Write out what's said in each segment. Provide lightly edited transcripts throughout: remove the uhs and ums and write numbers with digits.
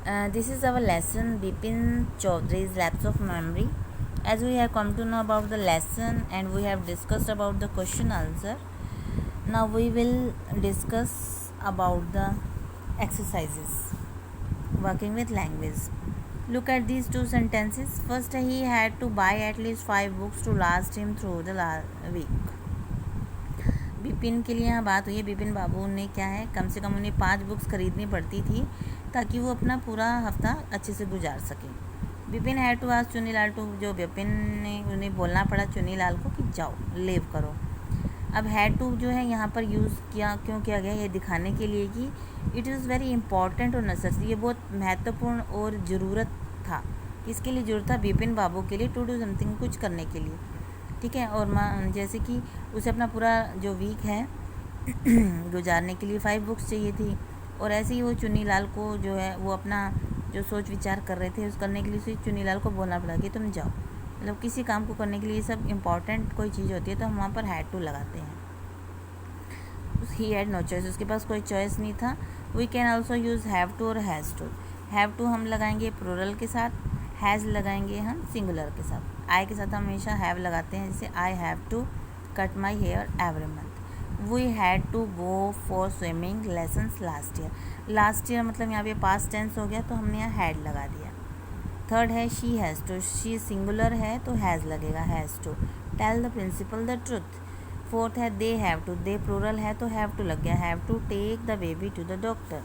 This is our lesson, Bipin Chaudhary's Lapse of Memory. As we have come to know about the lesson and we have discussed about the question answer, now we will discuss about the exercises working with language. Look at these two sentences. First, he had to buy at least 5 books to last him through the week. Bipin के लिए यहाँ बात हुई है. बिपिन बाबू ने क्या है, कम से कम उन्हें 5 बुक्स खरीदनी पड़ती थी ताकि वो अपना पूरा हफ्ता अच्छे से गुजार सके. Bipin had to ask Chunilal to, जो बिपिन ने उन्हें बोलना पड़ा चुनीलाल को कि जाओ लीव करो. अब हैड टू जो है यहाँ पर यूज़ क्यों किया गया, ये दिखाने के लिए कि इट इज़ वेरी इंपॉर्टेंट और नेसेसरी. ये बहुत महत्वपूर्ण और ज़रूरत था. किसके लिए ज़रूरत था? बिपिन बाबू के लिए, टू डू समथिंग, कुछ करने के लिए. ठीक है. और जैसे कि उसे अपना पूरा जो वीक है गुजारने के लिए 5 बुक्स चाहिए थी. और ऐसे ही वो चुनीलाल को जो है वो अपना जो सोच विचार कर रहे थे उस करने के लिए उसे चुनीलाल को बोलना पड़ा कि तुम जाओ. मतलब किसी काम को करने के लिए सब इम्पॉर्टेंट कोई चीज़ होती है तो हम वहाँ पर हैड टू लगाते हैं. ही हैड नो चॉइस, उसके पास कोई चॉइस नहीं था. We can also use have to और हैज़ टू. हैव टू हम लगाएंगे प्लूरल के साथ, हैज़ लगाएंगे हम सिंगुलर के साथ. आई के साथ हम हमेशा हैव लगाते हैं, जैसे I have to cut my hair every month. We had to go for swimming lessons last year. Last year मतलब यहाँ पे पास्ट टेंस हो गया तो हमने यहाँ हैड लगा दिया. थर्ड है she has to. She singular है तो हैज़ लगेगा, has to. Tell the principal the truth. Fourth है they have to. They plural है तो हैव टू लग गया, have to take the baby to the doctor.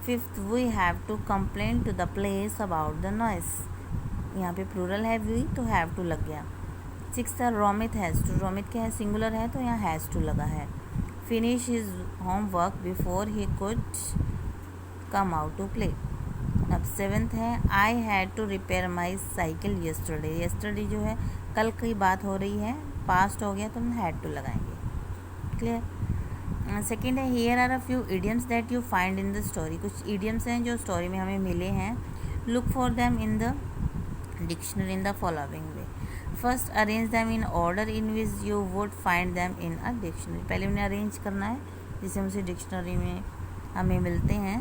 Fifth we have to complain to the place about the noise. यहाँ पे plural है we तो have to लग गया. सिक्स है रोमित हैज़ टू. रोमित क्या है, सिंगुलर है तो यहाँ हैज़ टू लगा है. Finish his homework before he could come out to play. अब सेवेंथ है I had to repair my cycle yesterday. Yesterday जो है कल की बात हो रही है, पास्ट हो गया तो हम हैड टू लगाएंगे. क्लियर. सेकेंड है here are a few idioms that you find in the story. कुछ इडियम्स हैं जो स्टोरी में हमें मिले हैं. Look for them in the dictionary in the following way. First arrange them in order in which you would find them in a dictionary. पहले उन्हें arrange करना है जिससे हमसे डिक्शनरी में हमें मिलते हैं.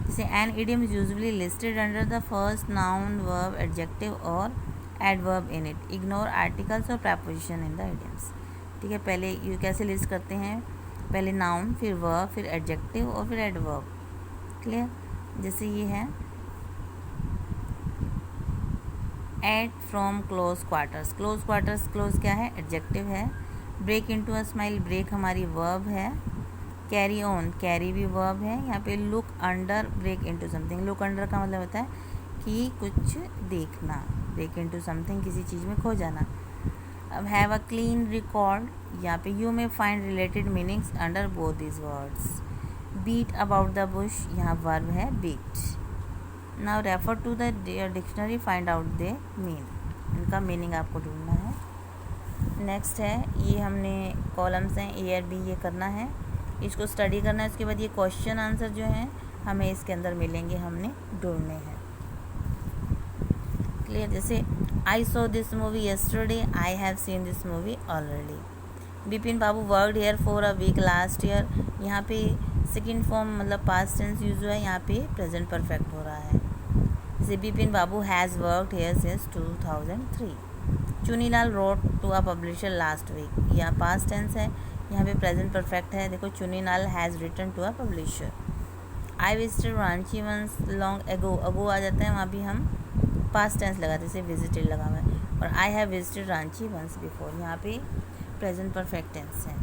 जैसे an idiom is usually listed under the first noun verb adjective और adverb in it. Ignore articles और प्रेपोजिशन इन द इडियम्स. ठीक है. पहले ये कैसे लिस्ट करते हैं, पहले नाउन, फिर वर्ब, फिर एडजेक्टिव और फिर एडवर्ब. क्लियर. जैसे ये है at from close quarters. Close quarters, close क्या है, एडजेक्टिव है. Break into a smile, break हमारी वर्ब है. कैरी ऑन, कैरी भी वर्ब है. यहाँ पे look under, break into something. Look under का मतलब होता है कि कुछ देखना. ब्रेक इनटू समथिंग, किसी चीज़ में खो जाना. अब हैव अ क्लीन रिकॉर्ड, यहाँ पे you may find related meanings under both these words. Beat about the bush, यहाँ वर्ब है beat. Now refer to the dictionary, find out they mean. इनका मीनिंग आपको ढूंढना है. नेक्स्ट है ये हमने कॉलम्स हैं ए और बी, ये करना है, इसको स्टडी करना है. उसके बाद ये क्वेश्चन आंसर जो हैं हमें इसके अंदर मिलेंगे, हमने ढूंढने हैं. क्लियर. जैसे I saw this movie yesterday, I have seen this movie already. Bipin Babu worked here for a week last year. यहाँ पे सेकेंड फॉर्म मतलब पास्ट टेंस यूज हुआ है, यहाँ पे प्रेजेंट परफेक्ट हो रहा है. जैसे Bipin Babu has worked here since 2003. Chunilal wrote to a publisher last week, यहाँ पास्ट टेंस है, यहाँ पे प्रेजेंट परफेक्ट है. देखो Chunilal has written to a publisher. I visited Ranchi once long ago, ago आ जाता है, वहाँ भी हम पास्ट टेंस लगाते हैं, जैसे विजिटेड लगा हुआ है. और I have visited Ranchi once before, यहाँ पे प्रेजेंट परफेक्ट टेंस है.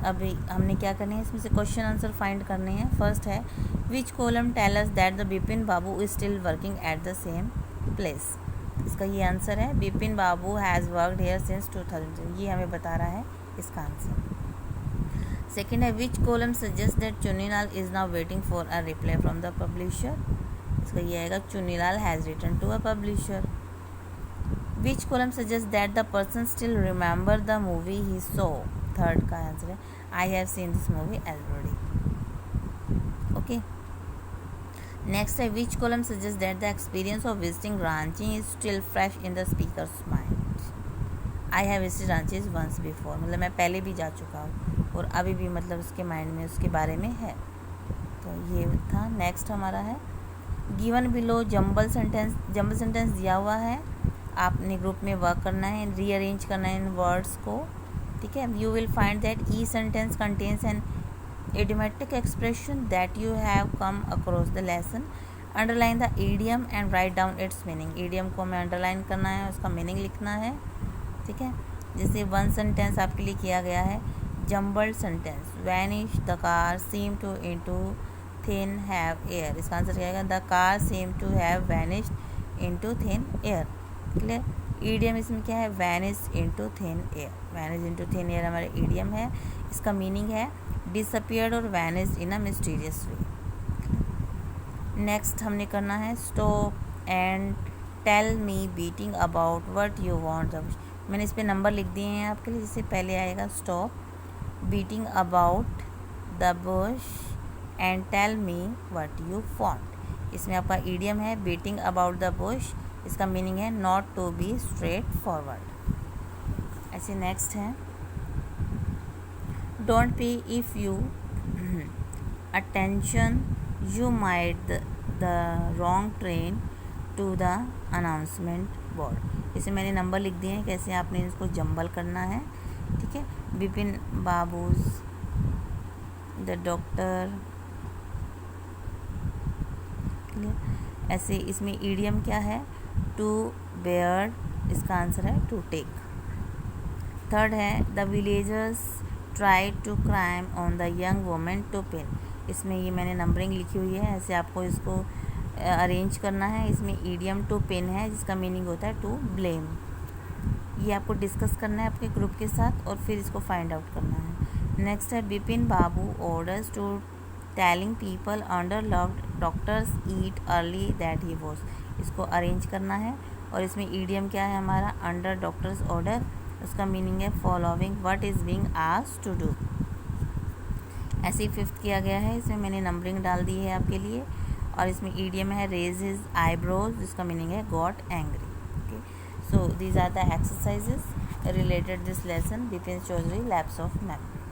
अब हमने क्या करना है, इसमें से क्वेश्चन आंसर फाइंड करने हैं. फर्स्ट है which column tell us that the Bipin Babu is still working at the same place. इसका ये आंसर है Bipin Babu has worked here since 2000. ये हमें बता रहा है इसका आंसर. सेकेंड है which column suggest that Chunilal is now waiting for a reply from the publisher. इसका ये आएगा Chunilal has written to a publisher. Which column suggest that the person still remember the movie he saw. Third का answer है I have seen this movie already. Okay. Next है which column suggest that the experience of visiting Ranchi is still fresh in the speaker's mind. I have visited Ranchi once before, मतलब मैं पहले भी जा चुका हूँ और अभी भी मतलब उसके माइंड में उसके बारे में है. तो ये था. नेक्स्ट हमारा है गिवन बिलो जंबल सेंटेंस दिया हुआ है, आपने ग्रुप में वर्क करना है, रीअरेंज करना है इन वर्ड्स को, ठीक है। You will find that E sentence contains an idiomatic expression that you have come across the lesson. Underline the idiom and write down its meaning. idiom को हमें अंडरलाइन करना है, उसका मीनिंग लिखना है, ठीक है। जैसे वन सेंटेंस आपके लिए किया गया है, jumbled sentence, vanish the car seem to into thin have air. इसका आंसर क्या आएगा, the car seem to have vanished into thin air. Clear. Idiom इसमें क्या है, vanish into thin air. Vanish into thin air हमारा idiom है, इसका meaning है disappeared और vanished in a mysterious way. Next हमने करना है stop and tell me beating about what you want. मैंने इस पे नंबर लिख दिए हैं आपके लिए, जिससे पहले आएगा stop beating about the bush and tell me what you want. इसमें आपका idiom है beating about the bush, इसका मीनिंग है not to be straight forward. ऐसे नेक्स्ट है don't pay if you attention you might the wrong train to the announcement board. इसे मैंने number लिख दिए हैं, कैसे आपने इसको जंबल करना है, ठीक है। Bipin Babu's the doctor, clear. ऐसे इसमें ईडियम क्या है, टू बेयर, इसका आंसर है टू टेक। थर्ड है the villagers try to climb on the young women to pin. इसमें ये मैंने नंबरिंग लिखी हुई है, ऐसे आपको इसको अरेंज करना है। इसमें ईडियम टू पिन है, जिसका मीनिंग होता है टू ब्लेम। ये आपको डिस्कस करना है आपके ग्रुप के साथ और फिर इसको फाइंड आउट करना है। नेक्स्ट है Bipin Babu orders to telling people under loved doctors eat early that he was. इसको अरेंज करना है और इसमें ईडियम क्या है हमारा, अंडर डॉक्टर्स ऑर्डर, उसका मीनिंग है following what is being asked to do. ऐसे ही फिफ्थ किया गया है, इसमें मैंने नंबरिंग डाल दी है आपके लिए और इसमें ईडियम है रेज हिज आईब्रोज, जिसका मीनिंग है got angry. Okay, so these are the exercises related this lesson, Bipin Chaudhary labs of memory.